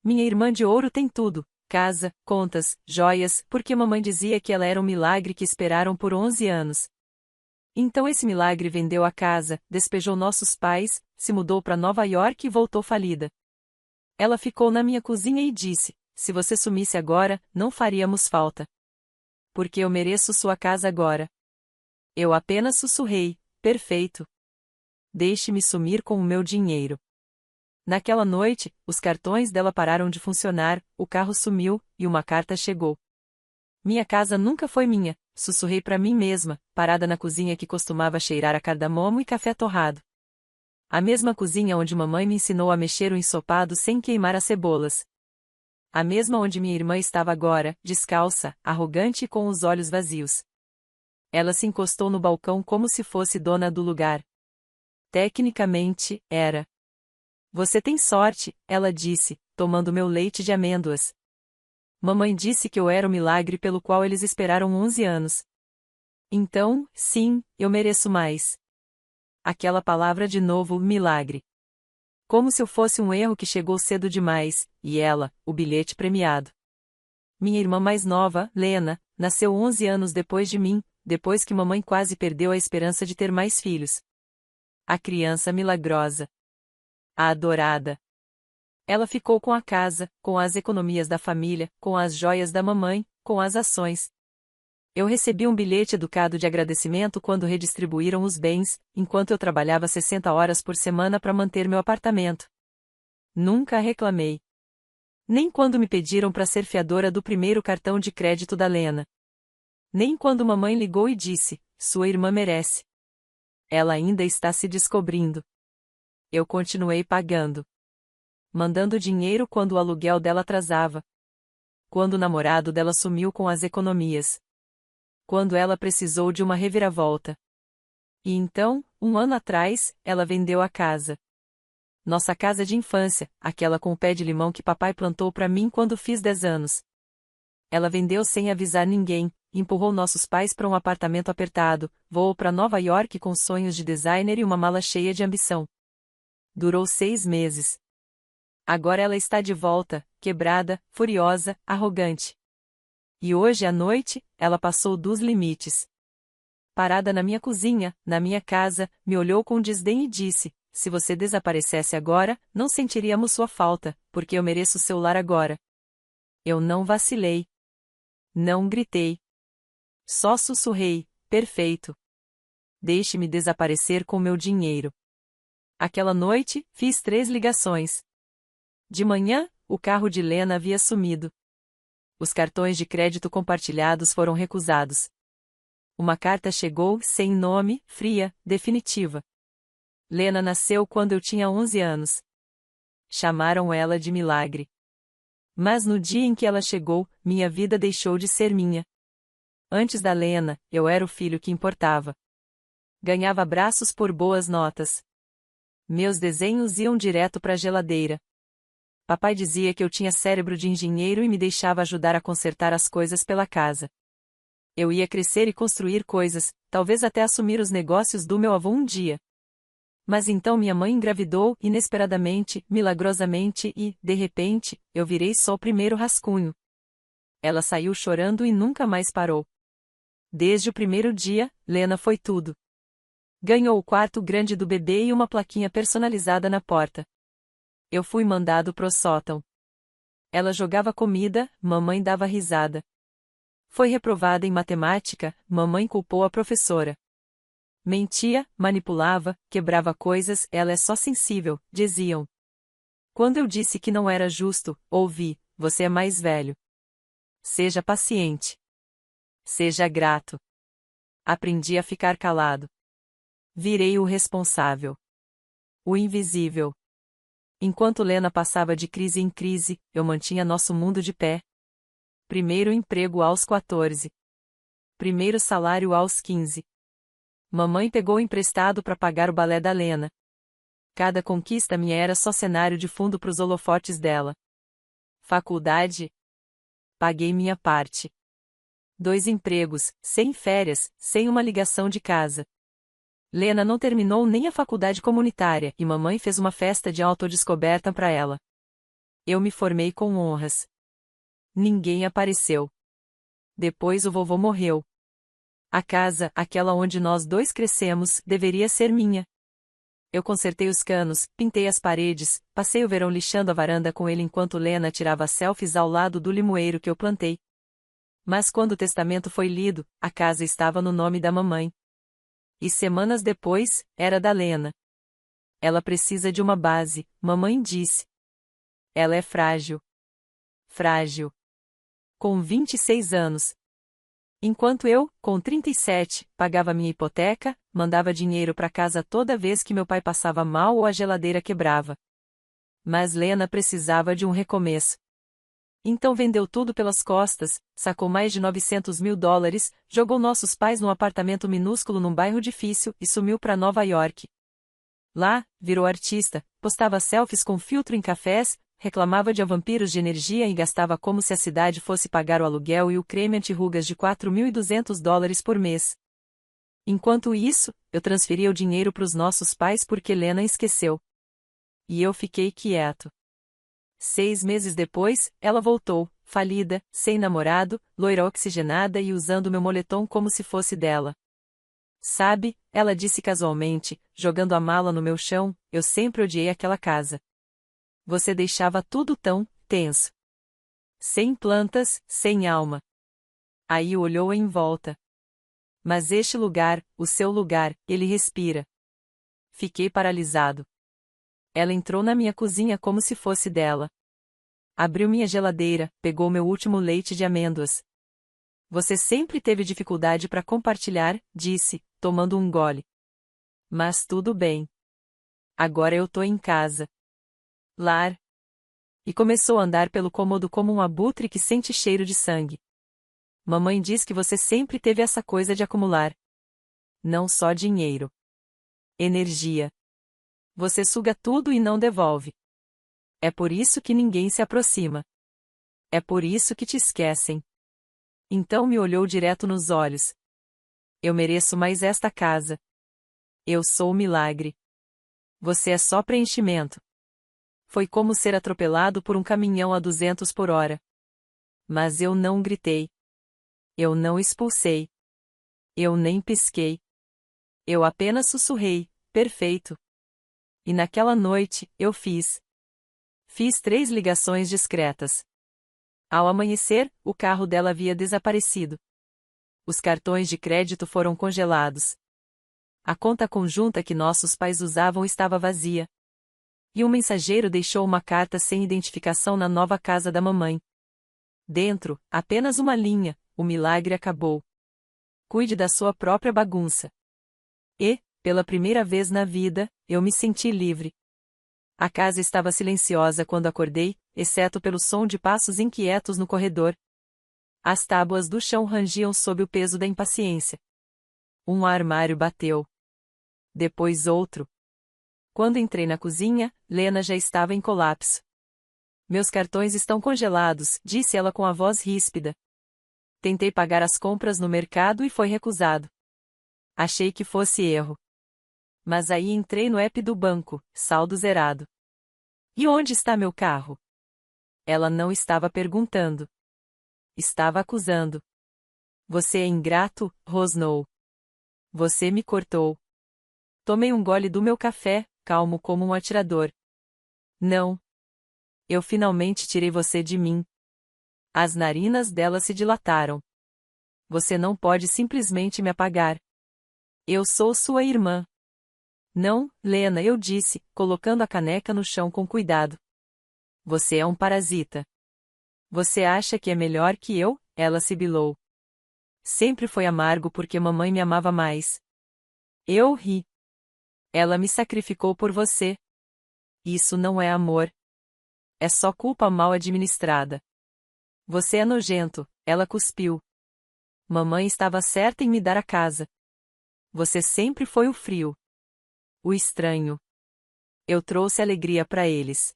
Minha irmã de ouro tem tudo: casa, contas, joias, porque mamãe dizia que ela era um milagre que esperaram por 11 anos. Então esse milagre vendeu a casa, despejou nossos pais, se mudou para Nova York e voltou falida. Ela ficou na minha cozinha e disse: se você sumisse agora, não faríamos falta. Porque eu mereço sua casa agora. Eu apenas sussurrei: perfeito. Deixe-me sumir com o meu dinheiro. Naquela noite, os cartões dela pararam de funcionar, o carro sumiu, e uma carta chegou. Minha casa nunca foi minha, sussurrei para mim mesma, parada na cozinha que costumava cheirar a cardamomo e café torrado. A mesma cozinha onde mamãe me ensinou a mexer o ensopado sem queimar as cebolas. A mesma onde minha irmã estava agora, descalça, arrogante e com os olhos vazios. Ela se encostou no balcão como se fosse dona do lugar. Tecnicamente, era. Você tem sorte, ela disse, tomando meu leite de amêndoas. Mamãe disse que eu era o milagre pelo qual eles esperaram 11 anos. Então, sim, eu mereço mais. Aquela palavra de novo, milagre. Como se eu fosse um erro que chegou cedo demais, e ela, o bilhete premiado. Minha irmã mais nova, Lena, nasceu 11 anos depois de mim, depois que mamãe quase perdeu a esperança de ter mais filhos. A criança milagrosa. A adorada. Ela ficou com a casa, com as economias da família, com as joias da mamãe, com as ações. Eu recebi um bilhete educado de agradecimento quando redistribuíram os bens, enquanto eu trabalhava 60 horas por semana para manter meu apartamento. Nunca reclamei. Nem quando me pediram para ser fiadora do primeiro cartão de crédito da Lena. Nem quando mamãe ligou e disse: sua irmã merece. Ela ainda está se descobrindo. Eu continuei pagando. Mandando dinheiro quando o aluguel dela atrasava. Quando o namorado dela sumiu com as economias. Quando ela precisou de uma reviravolta. E então, 1 ano atrás, ela vendeu a casa. Nossa casa de infância, aquela com o pé de limão que papai plantou para mim quando fiz 10 anos. Ela vendeu sem avisar ninguém, empurrou nossos pais para um apartamento apertado, voou para Nova York com sonhos de designer e uma mala cheia de ambição. Durou 6 meses. Agora ela está de volta, quebrada, furiosa, arrogante. E hoje à noite, ela passou dos limites. Parada na minha cozinha, na minha casa, me olhou com desdém e disse: se você desaparecesse agora, não sentiríamos sua falta, porque eu mereço seu lar agora. Eu não vacilei. Não gritei. Só sussurrei: perfeito. Deixe-me desaparecer com meu dinheiro. Aquela noite, fiz 3 ligações. De manhã, o carro de Lena havia sumido. Os cartões de crédito compartilhados foram recusados. Uma carta chegou, sem nome, fria, definitiva. Lena nasceu quando eu tinha 11 anos. Chamaram ela de milagre. Mas no dia em que ela chegou, minha vida deixou de ser minha. Antes da Lena, eu era o filho que importava. Ganhava abraços por boas notas. Meus desenhos iam direto para a geladeira. Papai dizia que eu tinha cérebro de engenheiro e me deixava ajudar a consertar as coisas pela casa. Eu ia crescer e construir coisas, talvez até assumir os negócios do meu avô um dia. Mas então minha mãe engravidou, inesperadamente, milagrosamente e, de repente, eu virei só o primeiro rascunho. Ela saiu chorando e nunca mais parou. Desde o primeiro dia, Lena foi tudo. Ganhou o quarto grande do bebê e uma plaquinha personalizada na porta. Eu fui mandado pro sótão. Ela jogava comida, mamãe dava risada. Foi reprovada em matemática, mamãe culpou a professora. Mentia, manipulava, quebrava coisas, ela é só sensível, diziam. Quando eu disse que não era justo, ouvi: você é mais velho. Seja paciente. Seja grato. Aprendi a ficar calado. Virei o responsável. O invisível. Enquanto Lena passava de crise em crise, eu mantinha nosso mundo de pé. Primeiro emprego aos 14. Primeiro salário aos 15. Mamãe pegou emprestado para pagar o balé da Lena. Cada conquista minha era só cenário de fundo para os holofotes dela. Faculdade? Paguei minha parte. 2 empregos, sem férias, sem uma ligação de casa. Lena não terminou nem a faculdade comunitária e mamãe fez uma festa de autodescoberta para ela. Eu me formei com honras. Ninguém apareceu. Depois o vovô morreu. A casa, aquela onde nós dois crescemos, deveria ser minha. Eu consertei os canos, pintei as paredes, passei o verão lixando a varanda com ele enquanto Lena tirava selfies ao lado do limoeiro que eu plantei. Mas quando o testamento foi lido, a casa estava no nome da mamãe. E semanas depois, era da Lena. Ela precisa de uma base, mamãe disse. Ela é frágil. Frágil. Com 26 anos. Enquanto eu, com 37, pagava minha hipoteca, mandava dinheiro para casa toda vez que meu pai passava mal ou a geladeira quebrava. Mas Lena precisava de um recomeço. Então vendeu tudo pelas costas, sacou mais de $900.000, jogou nossos pais num apartamento minúsculo num bairro difícil e sumiu para Nova York. Lá, virou artista, postava selfies com filtro em cafés, reclamava de vampiros de energia e gastava como se a cidade fosse pagar o aluguel e o creme anti-rugas de $4.200 por mês. Enquanto isso, eu transferia o dinheiro para os nossos pais porque Lena esqueceu. E eu fiquei quieto. 6 meses depois, ela voltou, falida, sem namorado, loira oxigenada e usando meu moletom como se fosse dela. Sabe, ela disse casualmente, jogando a mala no meu chão, eu sempre odiei aquela casa. Você deixava tudo tão tenso. Sem plantas, sem alma. Aí olhou em volta. Mas este lugar, o seu lugar, ele respira. Fiquei paralisado. Ela entrou na minha cozinha como se fosse dela. Abriu minha geladeira, pegou meu último leite de amêndoas. Você sempre teve dificuldade para compartilhar, disse, tomando um gole. Mas tudo bem. Agora eu tô em casa. Lar. E começou a andar pelo cômodo como um abutre que sente cheiro de sangue. Mamãe diz que você sempre teve essa coisa de acumular. Não só dinheiro. Energia. Você suga tudo e não devolve. É por isso que ninguém se aproxima. É por isso que te esquecem. Então me olhou direto nos olhos. Eu mereço mais esta casa. Eu sou o milagre. Você é só preenchimento. Foi como ser atropelado por um caminhão a 200 por hora. Mas eu não gritei. Eu não expulsei. Eu nem pisquei. Eu apenas sussurrei, perfeito. E naquela noite, eu fiz. Fiz 3 ligações discretas. Ao amanhecer, o carro dela havia desaparecido. Os cartões de crédito foram congelados. A conta conjunta que nossos pais usavam estava vazia. E um mensageiro deixou uma carta sem identificação na nova casa da mamãe. Dentro, apenas uma linha: o milagre acabou. Cuide da sua própria bagunça. E, pela primeira vez na vida, eu me senti livre. A casa estava silenciosa quando acordei, exceto pelo som de passos inquietos no corredor. As tábuas do chão rangiam sob o peso da impaciência. Um armário bateu. Depois outro. Quando entrei na cozinha, Lena já estava em colapso. Meus cartões estão congelados, disse ela com a voz ríspida. Tentei pagar as compras no mercado e foi recusado. Achei que fosse erro. Mas aí entrei no app do banco, saldo zerado. E onde está meu carro? Ela não estava perguntando. Estava acusando. Você é ingrato, rosnou. Você me cortou. Tomei um gole do meu café, calmo como um atirador. Não. Eu finalmente tirei você de mim. As narinas dela se dilataram. Você não pode simplesmente me apagar. Eu sou sua irmã. Não, Lena, eu disse, colocando a caneca no chão com cuidado. Você é um parasita. Você acha que é melhor que eu? Ela sibilou. Sempre foi amargo porque mamãe me amava mais. Eu ri. Ela me sacrificou por você. Isso não é amor. É só culpa mal administrada. Você é nojento, ela cuspiu. Mamãe estava certa em me dar a casa. Você sempre foi o frio. O estranho. Eu trouxe alegria para eles.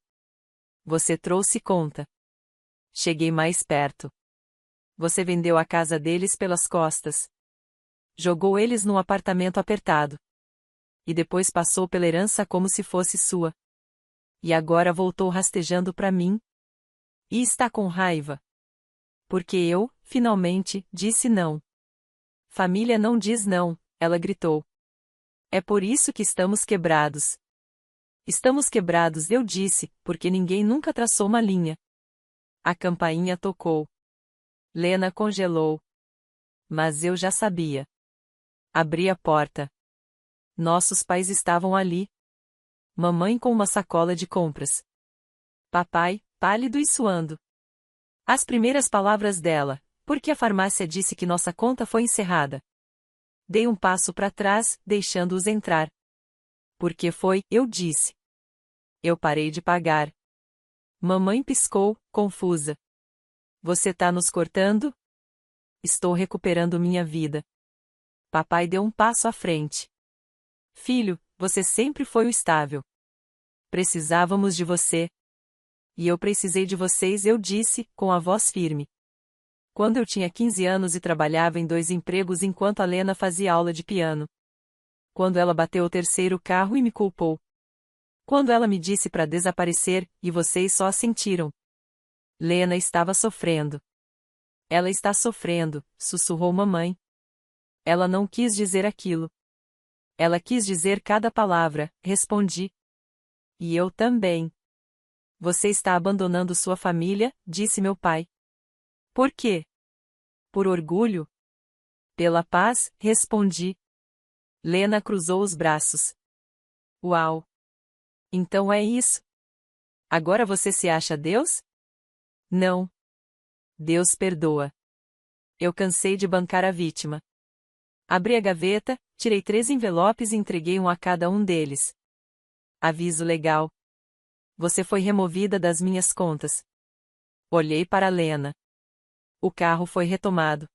Você trouxe conta. Cheguei mais perto. Você vendeu a casa deles pelas costas. Jogou eles num apartamento apertado. E depois passou pela herança como se fosse sua. E agora voltou rastejando para mim, E está com raiva. Porque eu, finalmente, disse não. Família não diz não, ela gritou. É por isso que estamos quebrados. Estamos quebrados, eu disse, porque ninguém nunca traçou uma linha. A campainha tocou. Lena congelou. Mas eu já sabia. Abri a porta. Nossos pais estavam ali. Mamãe com uma sacola de compras. Papai, pálido e suando. As primeiras palavras dela, porque a farmácia disse que nossa conta foi encerrada. Dei um passo para trás, deixando-os entrar. Porque foi, eu disse. Eu parei de pagar. Mamãe piscou, confusa. Você tá nos cortando? Estou recuperando minha vida. Papai deu um passo à frente. Filho, você sempre foi o estável. Precisávamos de você. E eu precisei de vocês, eu disse, com a voz firme. Quando eu tinha 15 anos e trabalhava em 2 empregos enquanto a Lena fazia aula de piano. Quando ela bateu o terceiro carro e me culpou. Quando ela me disse para desaparecer, e vocês só assentiram. Lena estava sofrendo. Ela está sofrendo, sussurrou mamãe. Ela não quis dizer aquilo. Ela quis dizer cada palavra, respondi. E eu também. Você está abandonando sua família, disse meu pai. Por quê? Por orgulho? Pela paz, respondi. Lena cruzou os braços. Uau! Então é isso? Agora você se acha Deus? Não. Deus perdoa. Eu cansei de bancar a vítima. Abri a gaveta, tirei 3 envelopes e entreguei um a cada um deles. Aviso legal. Você foi removida das minhas contas. Olhei para Lena. O carro foi retomado.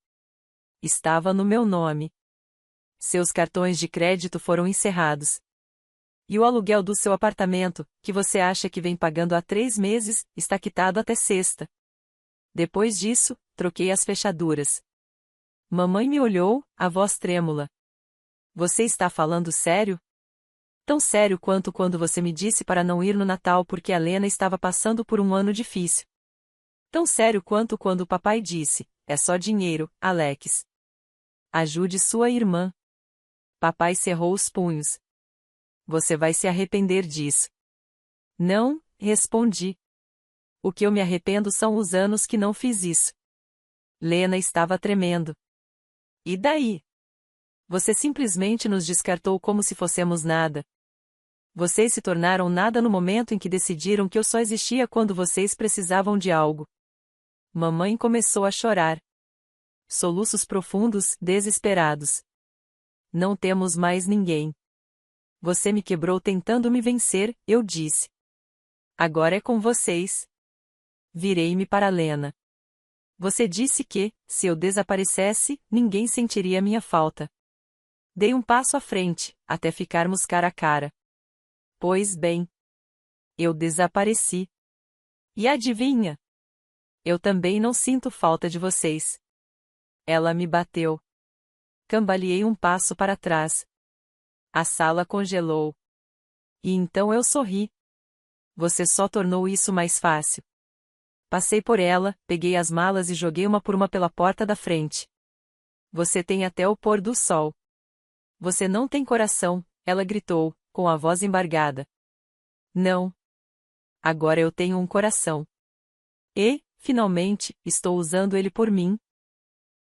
Estava no meu nome. Seus cartões de crédito foram encerrados. E o aluguel do seu apartamento, que você acha que vem pagando há 3 meses, está quitado até sexta. Depois disso, troquei as fechaduras. Mamãe me olhou, a voz trêmula. Você está falando sério? Tão sério quanto quando você me disse para não ir no Natal porque a Lena estava passando por um ano difícil. Tão sério quanto quando o papai disse, é só dinheiro, Alex. Ajude sua irmã. Papai cerrou os punhos. Você vai se arrepender disso. Não, respondi. O que eu me arrependo são os anos que não fiz isso. Lena estava tremendo. E daí? Você simplesmente nos descartou como se fossemos nada. Vocês se tornaram nada no momento em que decidiram que eu só existia quando vocês precisavam de algo. Mamãe começou a chorar. Soluços profundos, desesperados. Não temos mais ninguém. Você me quebrou tentando me vencer, eu disse. Agora é com vocês. Virei-me para Lena. Você disse que, se eu desaparecesse, ninguém sentiria minha falta. Dei um passo à frente, até ficarmos cara a cara. Pois bem. Eu desapareci. E adivinha? Eu também não sinto falta de vocês. Ela me bateu. Cambaleei um passo para trás. A sala congelou. E então eu sorri. Você só tornou isso mais fácil. Passei por ela, peguei as malas e joguei uma por uma pela porta da frente. Você tem até o pôr do sol. Você não tem coração, ela gritou, com a voz embargada. Não. Agora eu tenho um coração. E, finalmente, estou usando ele por mim.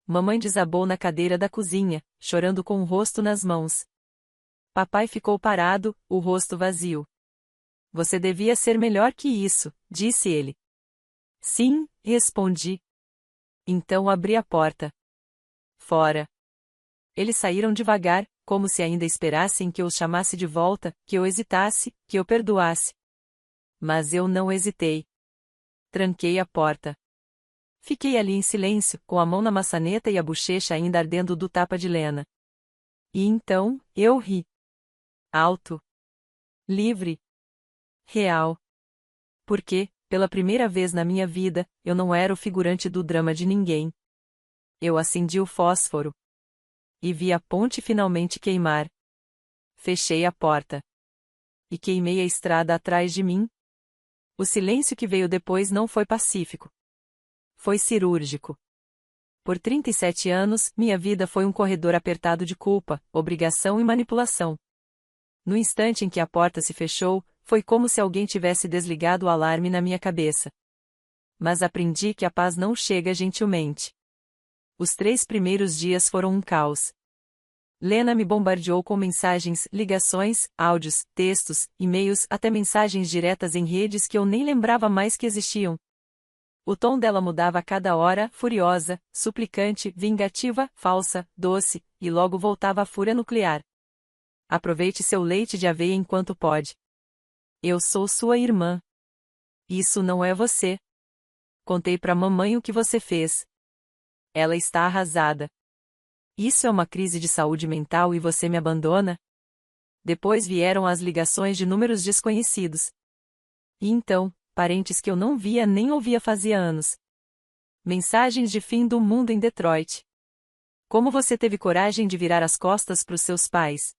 Mamãe desabou na cadeira da cozinha, chorando com o rosto nas mãos. Papai ficou parado, o rosto vazio. Você devia ser melhor que isso, disse ele. Sim, respondi. Então abri a porta. Fora. Eles saíram devagar, como se ainda esperassem que eu os chamasse de volta, que eu hesitasse, que eu perdoasse. Mas eu não hesitei. Tranquei a porta. Fiquei ali em silêncio, com a mão na maçaneta e a bochecha ainda ardendo do tapa de Lena. E então, eu ri. Alto. Livre. Real. Porque, pela primeira vez na minha vida, eu não era o figurante do drama de ninguém. Eu acendi o fósforo. E vi a ponte finalmente queimar. Fechei a porta. E queimei a estrada atrás de mim. O silêncio que veio depois não foi pacífico. Foi cirúrgico. Por 37 anos, minha vida foi um corredor apertado de culpa, obrigação e manipulação. No instante em que a porta se fechou, foi como se alguém tivesse desligado o alarme na minha cabeça. Mas aprendi que a paz não chega gentilmente. Os 3 primeiros dias foram um caos. Lena me bombardeou com mensagens, ligações, áudios, textos, e-mails, até mensagens diretas em redes que eu nem lembrava mais que existiam. O tom dela mudava a cada hora, furiosa, suplicante, vingativa, falsa, doce, e logo voltava à fúria nuclear. Aproveite seu leite de aveia enquanto pode. Eu sou sua irmã. Isso não é você. Contei pra mamãe o que você fez. Ela está arrasada. Isso é uma crise de saúde mental e você me abandona? Depois vieram as ligações de números desconhecidos. E então, parentes que eu não via nem ouvia fazia anos. Mensagens de fim do mundo em Detroit. Como você teve coragem de virar as costas pros seus pais?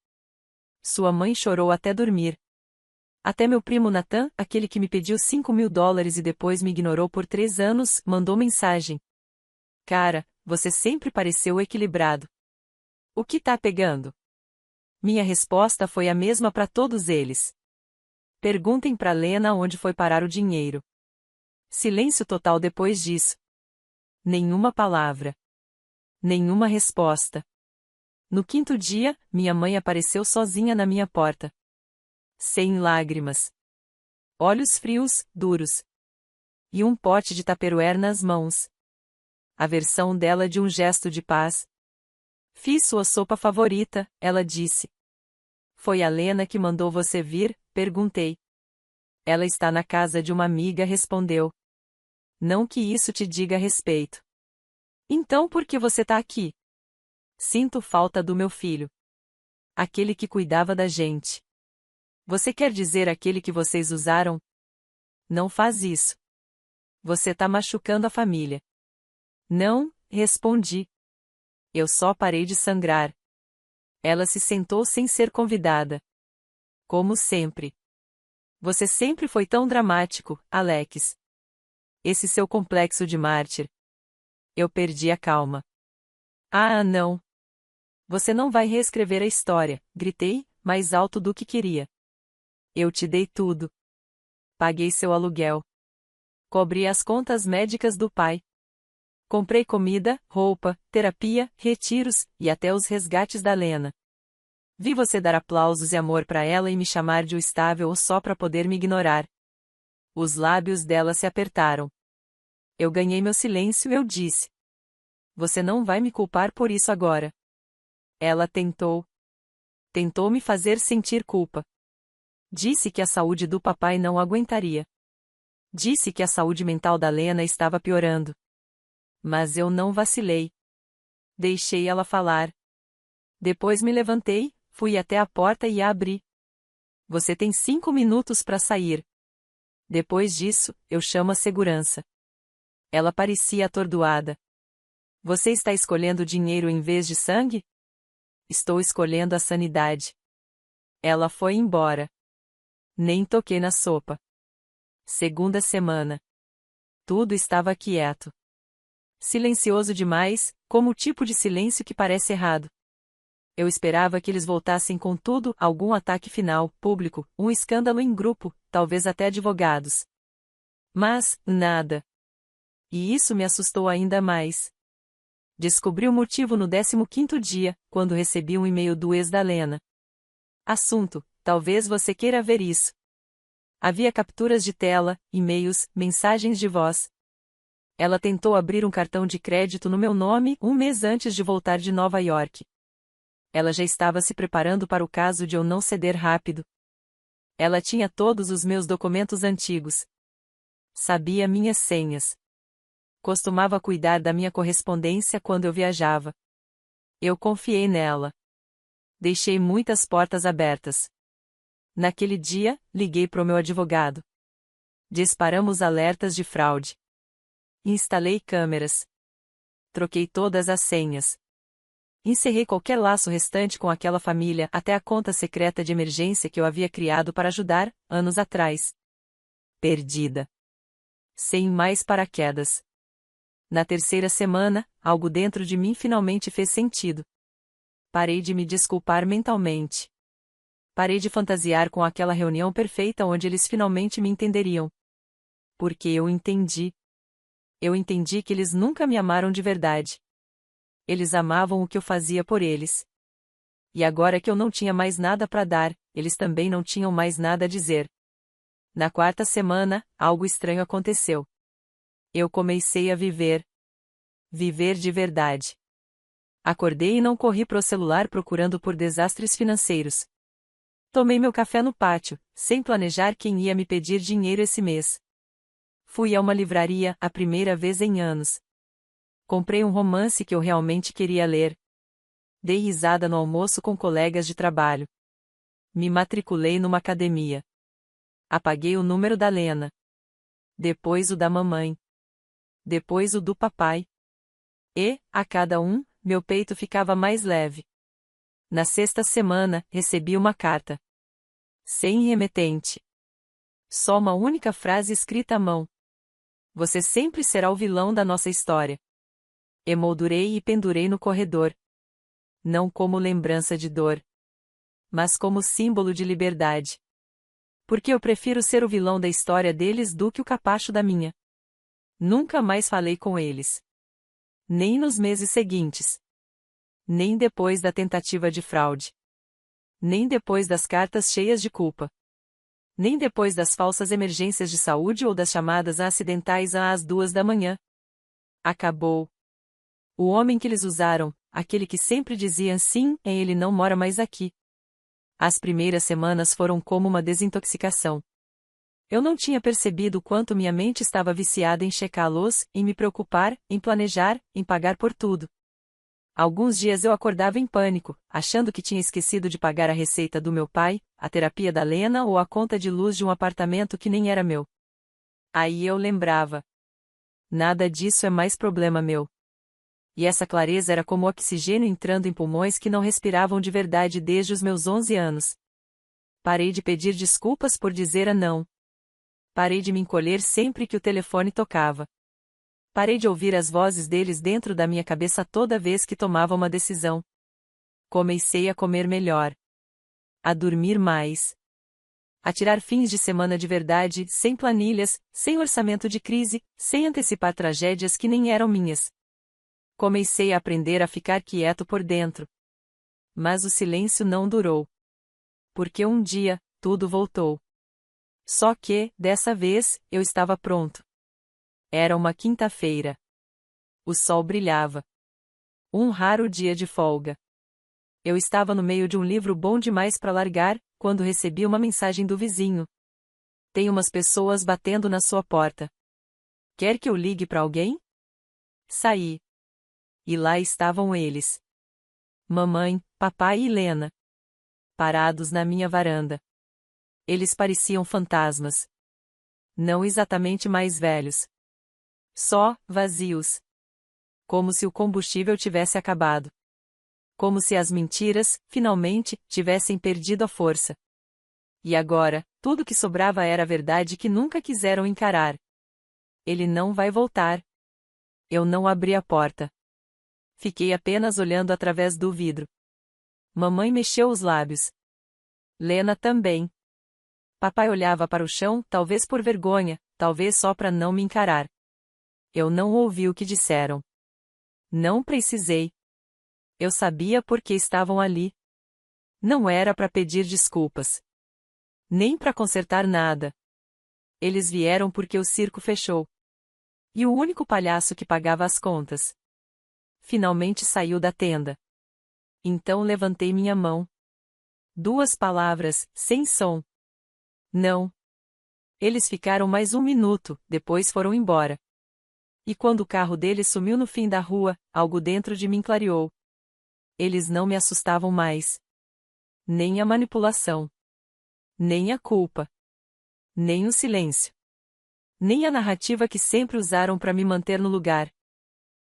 Sua mãe chorou até dormir. Até meu primo Nathan, aquele que me pediu $5.000 e depois me ignorou por 3 anos, mandou mensagem. Cara, você sempre pareceu equilibrado. O que tá pegando? Minha resposta foi a mesma para todos eles. Perguntem pra Lena onde foi parar o dinheiro. Silêncio total depois disso. Nenhuma palavra. Nenhuma resposta. No 5º dia, minha mãe apareceu sozinha na minha porta. Sem lágrimas. Olhos frios, duros. E um pote de tupperware nas mãos. A versão dela de um gesto de paz. Fiz sua sopa favorita, ela disse. Foi a Lena que mandou você vir? Perguntei. Ela está na casa de uma amiga, respondeu. Não que isso te diga respeito. Então por que você tá aqui? Sinto falta do meu filho. Aquele que cuidava da gente. Você quer dizer aquele que vocês usaram? Não faz isso. Você tá machucando a família. Não, respondi. Eu só parei de sangrar. Ela se sentou sem ser convidada. Como sempre. Você sempre foi tão dramático, Alex. Esse seu complexo de mártir. Eu perdi a calma. Ah, não. Você não vai reescrever a história, gritei, mais alto do que queria. Eu te dei tudo. Paguei seu aluguel. Cobri as contas médicas do pai. Comprei comida, roupa, terapia, retiros, e até os resgates da Lena. Vi você dar aplausos e amor para ela e me chamar de o estável só para poder me ignorar. Os lábios dela se apertaram. Eu ganhei meu silêncio e eu disse. Você não vai me culpar por isso agora. Ela tentou. Tentou me fazer sentir culpa. Disse que a saúde do papai não aguentaria. Disse que a saúde mental da Lena estava piorando. Mas eu não vacilei. Deixei ela falar. Depois me levantei, fui até a porta e a abri. Você tem 5 minutos para sair. Depois disso, eu chamo a segurança. Ela parecia atordoada. Você está escolhendo dinheiro em vez de sangue? Estou escolhendo a sanidade. Ela foi embora. Nem toquei na sopa. Segunda semana. Tudo estava quieto. Silencioso demais, como o tipo de silêncio que parece errado. Eu esperava que eles voltassem com tudo, algum ataque final, público, um escândalo em grupo, talvez até advogados. Mas, nada. E isso me assustou ainda mais. Descobri o motivo no 15º dia, quando recebi um e-mail do ex da Lena. Assunto: talvez você queira ver isso. Havia capturas de tela, e-mails, mensagens de voz. Ela tentou abrir um cartão de crédito no meu nome 1 mês antes de voltar de Nova York. Ela já estava se preparando para o caso de eu não ceder rápido. Ela tinha todos os meus documentos antigos. Sabia minhas senhas. Costumava cuidar da minha correspondência quando eu viajava. Eu confiei nela. Deixei muitas portas abertas. Naquele dia, liguei para o meu advogado. Disparamos alertas de fraude. Instalei câmeras. Troquei todas as senhas. Encerrei qualquer laço restante com aquela família até a conta secreta de emergência que eu havia criado para ajudar, anos atrás. perdida. Sem mais paraquedas. Na terceira semana, algo dentro de mim finalmente fez sentido. Parei de me desculpar mentalmente. Parei de fantasiar com aquela reunião perfeita onde eles finalmente me entenderiam. Porque eu entendi. Eu entendi que eles nunca me amaram de verdade. Eles amavam o que eu fazia por eles. E agora que eu não tinha mais nada para dar, eles também não tinham mais nada a dizer. Na quarta semana, algo estranho aconteceu. Eu comecei a viver. Viver de verdade. Acordei e não corri pro celular procurando por desastres financeiros. Tomei meu café no pátio, sem planejar quem ia me pedir dinheiro esse mês. Fui a uma livraria, a primeira vez em anos. Comprei um romance que eu realmente queria ler. Dei risada no almoço com colegas de trabalho. Me matriculei numa academia. Apaguei o número da Lena. Depois o da mamãe. Depois o do papai. E, a cada um, meu peito ficava mais leve. Na sexta semana, recebi uma carta. Sem remetente. Só uma única frase escrita à mão. Você sempre será o vilão da nossa história. Emoldurei e pendurei no corredor. Não como lembrança de dor, mas como símbolo de liberdade. Porque eu prefiro ser o vilão da história deles do que o capacho da minha. Nunca mais falei com eles. Nem nos meses seguintes. Nem depois da tentativa de fraude. Nem depois das cartas cheias de culpa. Nem depois das falsas emergências de saúde ou das chamadas acidentais às 2 da manhã. Acabou. O homem que eles usaram, aquele que sempre dizia sim, ele não mora mais aqui. As primeiras semanas foram como uma desintoxicação. Eu não tinha percebido quanto minha mente estava viciada em checá-los, em me preocupar, em planejar, em pagar por tudo. Alguns dias eu acordava em pânico, achando que tinha esquecido de pagar a receita do meu pai, a terapia da Lena ou a conta de luz de um apartamento que nem era meu. Aí eu lembrava. Nada disso é mais problema meu. E essa clareza era como oxigênio entrando em pulmões que não respiravam de verdade desde os meus 11 anos. Parei de pedir desculpas por dizer a não. Parei de me encolher sempre que o telefone tocava. Parei de ouvir as vozes deles dentro da minha cabeça toda vez que tomava uma decisão. Comecei a comer melhor. A dormir mais. A tirar fins de semana de verdade, sem planilhas, sem orçamento de crise, sem antecipar tragédias que nem eram minhas. Comecei a aprender a ficar quieto por dentro. Mas o silêncio não durou. Porque um dia, tudo voltou. Só que, dessa vez, eu estava pronto. Era uma quinta-feira. O sol brilhava. Um raro dia de folga. Eu estava no meio de um livro bom demais para largar, quando recebi uma mensagem do vizinho. Tem umas pessoas batendo na sua porta. Quer que eu ligue para alguém? Saí. E lá estavam eles. Mamãe, papai e Lena. Parados na minha varanda. Eles pareciam fantasmas. Não exatamente mais velhos. Só, vazios. Como se o combustível tivesse acabado. Como se as mentiras, finalmente, tivessem perdido a força. E agora, tudo que sobrava era a verdade que nunca quiseram encarar. Ele não vai voltar. Eu não abri a porta. Fiquei apenas olhando através do vidro. Mamãe mexeu os lábios. Lena também. Papai olhava para o chão, talvez por vergonha, talvez só para não me encarar. Eu não ouvi o que disseram. Não precisei. Eu sabia por que estavam ali. Não era para pedir desculpas. Nem para consertar nada. Eles vieram porque o circo fechou. E o único palhaço que pagava as contas finalmente saiu da tenda. Então levantei minha mão. 2 palavras, sem som. Não. Eles ficaram mais 1 minuto, depois foram embora. E quando o carro deles sumiu no fim da rua, algo dentro de mim clareou. Eles não me assustavam mais. Nem a manipulação. Nem a culpa. Nem o silêncio. Nem a narrativa que sempre usaram para me manter no lugar.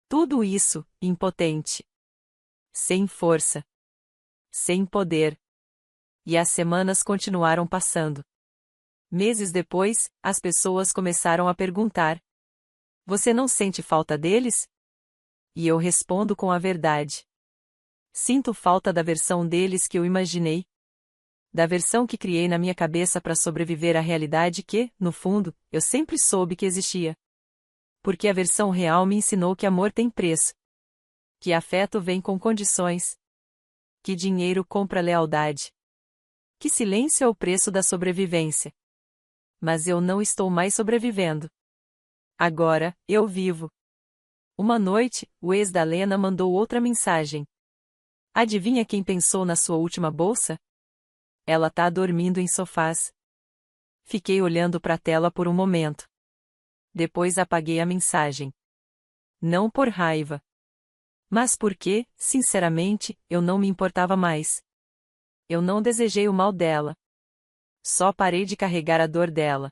Tudo isso, impotente. Sem força. Sem poder. E as semanas continuaram passando. Meses depois, as pessoas começaram a perguntar: Você não sente falta deles? E eu respondo com a verdade. Sinto falta da versão deles que eu imaginei. Da versão que criei na minha cabeça para sobreviver à realidade que, no fundo, eu sempre soube que existia. Porque a versão real me ensinou que amor tem preço. Que afeto vem com condições. Que dinheiro compra lealdade. Que silêncio é o preço da sobrevivência. Mas eu não estou mais sobrevivendo. Agora, eu vivo. Uma noite, o ex da Lena mandou outra mensagem. Adivinha quem pensou na sua última bolsa? Ela tá dormindo em sofás. Fiquei olhando para a tela por um momento. Depois apaguei a mensagem. Não por raiva. Mas porque, sinceramente, eu não me importava mais. Eu não desejei o mal dela. Só parei de carregar a dor dela.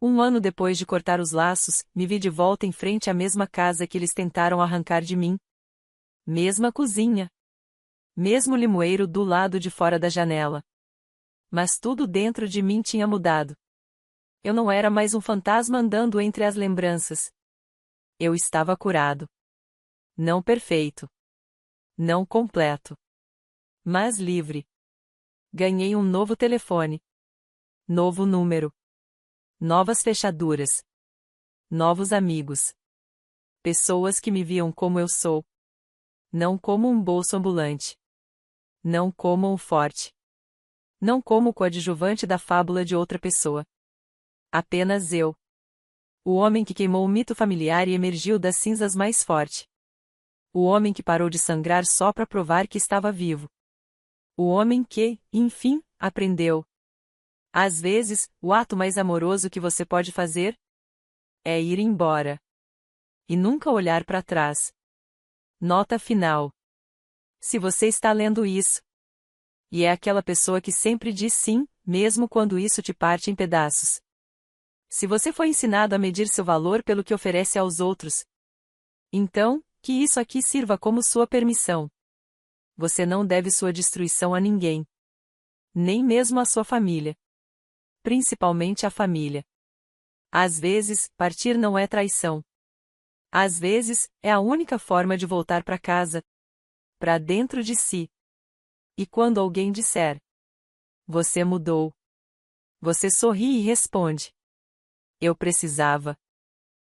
Um ano depois de cortar os laços, me vi de volta em frente à mesma casa que eles tentaram arrancar de mim. Mesma cozinha. Mesmo limoeiro do lado de fora da janela. Mas tudo dentro de mim tinha mudado. Eu não era mais um fantasma andando entre as lembranças. Eu estava curado. Não perfeito. Não completo. Mas livre. Ganhei um novo telefone. Novo número. Novas fechaduras. Novos amigos. Pessoas que me viam como eu sou. Não como um bolso ambulante. Não como um forte. Não como o coadjuvante da fábula de outra pessoa. Apenas eu. O homem que queimou o mito familiar e emergiu das cinzas mais forte. O homem que parou de sangrar só para provar que estava vivo. O homem que, enfim, aprendeu. Às vezes, o ato mais amoroso que você pode fazer é ir embora. E nunca olhar para trás. Nota final. Se você está lendo isso, e é aquela pessoa que sempre diz sim, mesmo quando isso te parte em pedaços. Se você foi ensinado a medir seu valor pelo que oferece aos outros, então, que isso aqui sirva como sua permissão. Você não deve sua destruição a ninguém. Nem mesmo à sua família. Principalmente à família. Às vezes, partir não é traição. Às vezes, é a única forma de voltar para casa. Para dentro de si. E quando alguém disser: Você mudou. Você sorri e responde: Eu precisava.